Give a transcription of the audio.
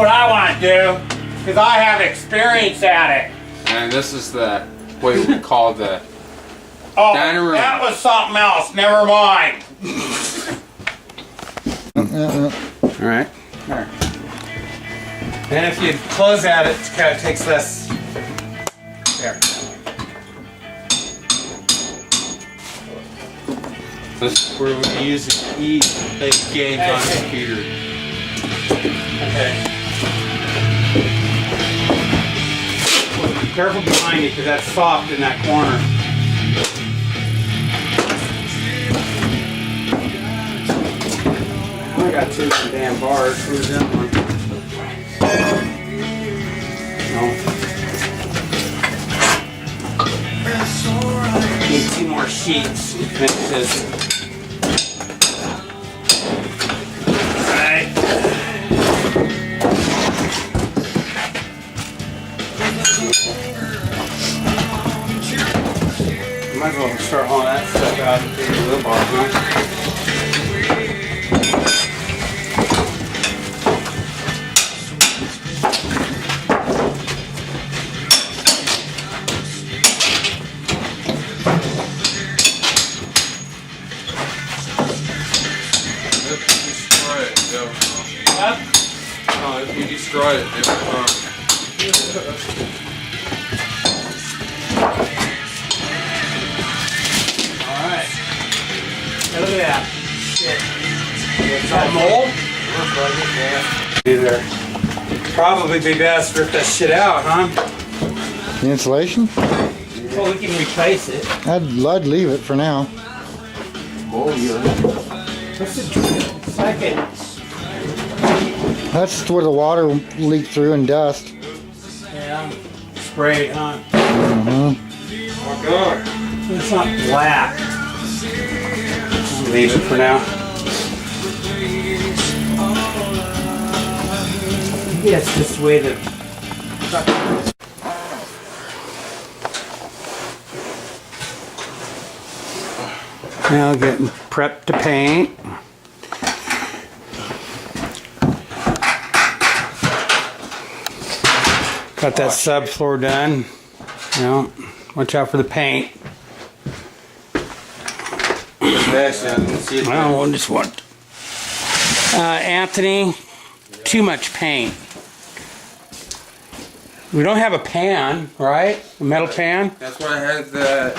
what I want to do, because I have experience at it. And this is the what we call the Oh, dining room. that was something else. Never mind. All right. And if you close at it, it kind of takes less. There. This, Where we use the big gauge on the computer. Okay. Well, be careful behind you because that's soft in that corner. I got two damn bars. Where's that one? No. Need 2 more sheets to finish this. Alright. Might as well start hauling that stuff out and take a little bar, huh? no, if you destroy it, it will come. Alright. Look at that. Shit. Is that mold? Either. Probably be best to rip that shit out, huh? The insulation? Well, we can replace it. I'd leave it for now. What's the second? That's where the water leaked through and dust. Yeah. Spray, huh? Mm-hmm. Oh god. It's not black. Leave it for now. Maybe that's just the way the now getting prepped to paint. Got that subfloor done. You know, watch out for the paint. Well, we'll just want Anthony, too much paint. We don't have a pan, right? A metal pan? That's why I had the